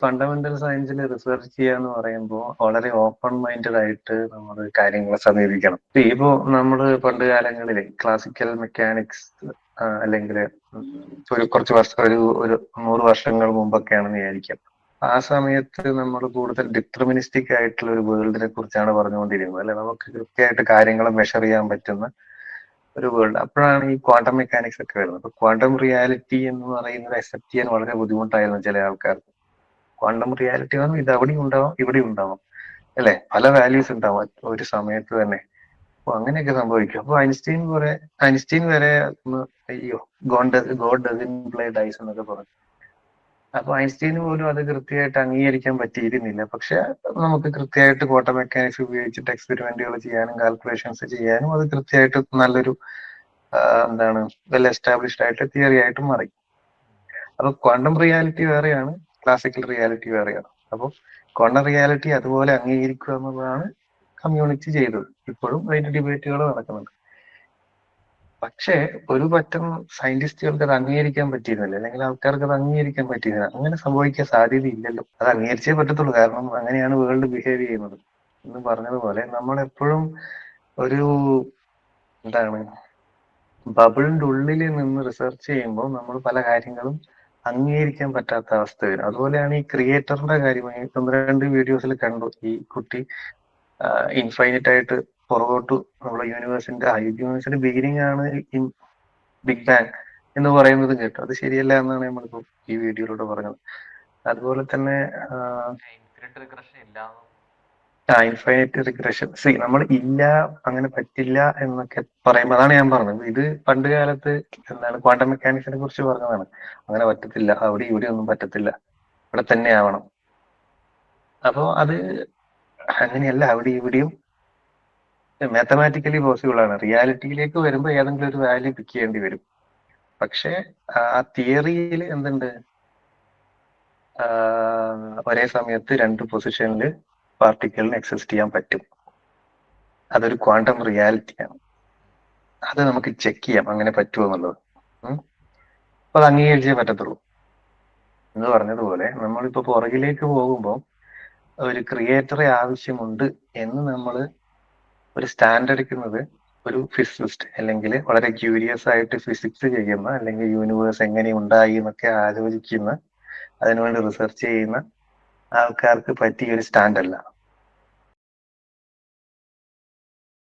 Fundamental സയൻസിൽ research ചെയ്യാന്ന് പറയുമ്പോൾ വളരെ ഓപ്പൺ മൈൻഡഡ് ആയിട്ട് നമ്മൾ കാര്യങ്ങളെ സമീപിക്കണം. ഇപ്പോ നമ്മൾ പണ്ട് കാലങ്ങളിൽ ക്ലാസിക്കൽ മെക്കാനിക്സ് അല്ലെങ്കിൽ ഒരു കുറച്ച് വർഷം ഒരു 100 വർഷങ്ങൾ മുമ്പൊക്കെയാണെന്ന് വിചാരിക്കാം. ആ സമയത്ത് നമ്മൾ കൂടുതൽ ഡിറ്റർമിനിസ്റ്റിക് ആയിട്ടുള്ള ഒരു വേൾഡിനെ കുറിച്ചാണ് പറഞ്ഞുകൊണ്ടിരുന്നത് അല്ലെ. നമുക്ക് കൃത്യമായിട്ട് കാര്യങ്ങളെ മെഷർ ചെയ്യാൻ പറ്റുന്ന ഒരു വേൾഡ്. അപ്പോഴാണ് ഈ ക്വാണ്ടം മെക്കാനിക്സ് ഒക്കെ വരുന്നത്. അപ്പൊ ക്വാണ്ടം റിയാലിറ്റി എന്ന് പറയുന്നത് അക്സെപ്റ്റ് ചെയ്യാൻ വളരെ ബുദ്ധിമുട്ടായിരുന്നു ചില ആൾക്കാർക്ക്. ക്വാണ്ടം റിയാലിറ്റി പറഞ്ഞാൽ ഇത് അവിടെ ഉണ്ടാവാം ഇവിടെ ഉണ്ടാവാം അല്ലെ, പല വാല്യൂസ് ഉണ്ടാവാം ഒരു സമയത്ത് തന്നെ. അപ്പൊ അങ്ങനെയൊക്കെ സംഭവിക്കും. അപ്പൊ ഐൻസ്റ്റീൻ വരെ അയ്യോ ഗോഡ് ഡസൻ പ്ലേ ഡൈസ് എന്നൊക്കെ പറഞ്ഞു. അപ്പൊ ഐൻസ്റ്റീന് പോലും അത് കൃത്യമായിട്ട് അംഗീകരിക്കാൻ പറ്റിയിരുന്നില്ല. പക്ഷെ നമുക്ക് കൃത്യമായിട്ട് ക്വാണ്ടം മെക്കാനിക്സ് ഉപയോഗിച്ചിട്ട് എക്സ്പെരിമെന്റുകൾ ചെയ്യാനും കാൽക്കുലേഷൻസ് ചെയ്യാനും അത് കൃത്യമായിട്ട് നല്ലൊരു എന്താണ് വെൽ എസ്റ്റാബ്ലിഷ്ഡ് ആയിട്ട് തിയറി ആയിട്ട് മാറി. അപ്പൊ ക്വാണ്ടം റിയാലിറ്റി വേറെയാണ്, ക്ലാസിക്കൽ റിയാലിറ്റി വേറെയാണ്. അപ്പൊ ക്വാണ്ടം റിയാലിറ്റി അതുപോലെ അംഗീകരിക്കുക എന്നുള്ളതാണ് കമ്മ്യൂണിറ്റി ചെയ്തത്. ഇപ്പോഴും അതിന്റെ ഡിബേറ്റുകൾ നടക്കുന്നുണ്ട്. പക്ഷേ ഒരു പറ്റം സയന്റിസ്റ്റുകൾക്ക് അത് അംഗീകരിക്കാൻ പറ്റിയിരുന്നില്ല, അല്ലെങ്കിൽ ആൾക്കാർക്ക് അത് അംഗീകരിക്കാൻ പറ്റിയിരുന്നില്ല. അങ്ങനെ സംഭവിക്കാൻ സാധ്യതയില്ലല്ലോ. അത് അംഗീകരിച്ചേ പറ്റത്തുള്ളൂ, കാരണം അങ്ങനെയാണ് വേൾഡ് ബിഹേവ് ചെയ്യുന്നത്. എന്ന് പറഞ്ഞതുപോലെ നമ്മൾ എപ്പോഴും ഒരു എന്താണ് ബബിളിന്റെ ഉള്ളിൽ നിന്ന് റിസർച്ച് ചെയ്യുമ്പോൾ നമ്മൾ പല കാര്യങ്ങളും അംഗീകരിക്കാൻ പറ്റാത്ത അവസ്ഥ വരും. അതുപോലെയാണ് ഈ ക്രിയേറ്ററിന്റെ കാര്യം. 1-2 വീഡിയോസിൽ കണ്ടു ഈ കുട്ടി ഇൻഫൈനൈറ്റ് ആയിട്ട് പുറകോട്ട് നമ്മളെ യൂണിവേഴ്സിന്റെ ബിഗിനിങ് ആണ് ബിഗ് ബാങ് എന്ന് പറയുന്നത് കേട്ടു. അത് ശരിയല്ല എന്നാണ് നമ്മളിപ്പോ ഈ വീഡിയോയിലൂടെ പറഞ്ഞത്. അതുപോലെ തന്നെ ഇൻഫൈനൈറ്റ് റിഗ്രഷൻ നമ്മൾ ഇല്ല, അങ്ങനെ പറ്റില്ല എന്നൊക്കെ പറയുമ്പോൾ അതാണ് ഞാൻ പറഞ്ഞത്. ഇത് പണ്ട് കാലത്ത് ക്വാണ്ടം മെക്കാനിക്സിനെ കുറിച്ച് പറഞ്ഞതാണ്. അങ്ങനെ പറ്റത്തില്ല, അവിടെ ഇവിടെ ഒന്നും പറ്റത്തില്ല, ഇവിടെ തന്നെ ആവണം. അപ്പോ അത് അങ്ങനെയല്ല, അവിടെ ഇവിടെയും മാത്തമാറ്റിക്കലി പോസിബിൾ ആണ്. റിയാലിറ്റിയിലേക്ക് വരുമ്പോൾ ഏതെങ്കിലും ഒരു വാല്യൂ പിക്ക് ചെയ്യേണ്ടി വരും. പക്ഷെ ആ തിയറിയിൽ എന്തുണ്ട്, ഒരേ സമയത്ത് 2 പൊസിഷനിൽ പാർട്ടിക്കിളിന് എക്സിസ്റ്റ് ചെയ്യാൻ പറ്റും. അതൊരു ക്വാണ്ടം റിയാലിറ്റിയാണ്. അത് നമുക്ക് ചെക്ക് ചെയ്യാം അങ്ങനെ പറ്റുമോ എന്നുള്ളത്. അപ്പൊ അത് അംഗീകരിച്ചേ പറ്റത്തുള്ളൂ. എന്ന് പറഞ്ഞതുപോലെ നമ്മളിപ്പോ പുറകിലേക്ക് പോകുമ്പോൾ ഒരു ക്രിയേറ്ററെ ആവശ്യമുണ്ട് എന്ന് നമ്മൾ ഒരു സ്റ്റാൻഡ് എടുക്കുന്നത് ഒരു ഫിസിസിസ്റ്റ്, അല്ലെങ്കിൽ വളരെ ക്യൂരിയസ് ആയിട്ട് ഫിസിക്സ് ചെയ്യുന്ന, അല്ലെങ്കിൽ യൂണിവേഴ്സ് എങ്ങനെ ഉണ്ടായി എന്നൊക്കെ ആലോചിക്കുന്ന, അതിനുവേണ്ടി റിസർച്ച് ചെയ്യുന്ന ആൾക്കാർക്ക് പറ്റിയ ഒരു സ്റ്റാൻഡ് അല്ല.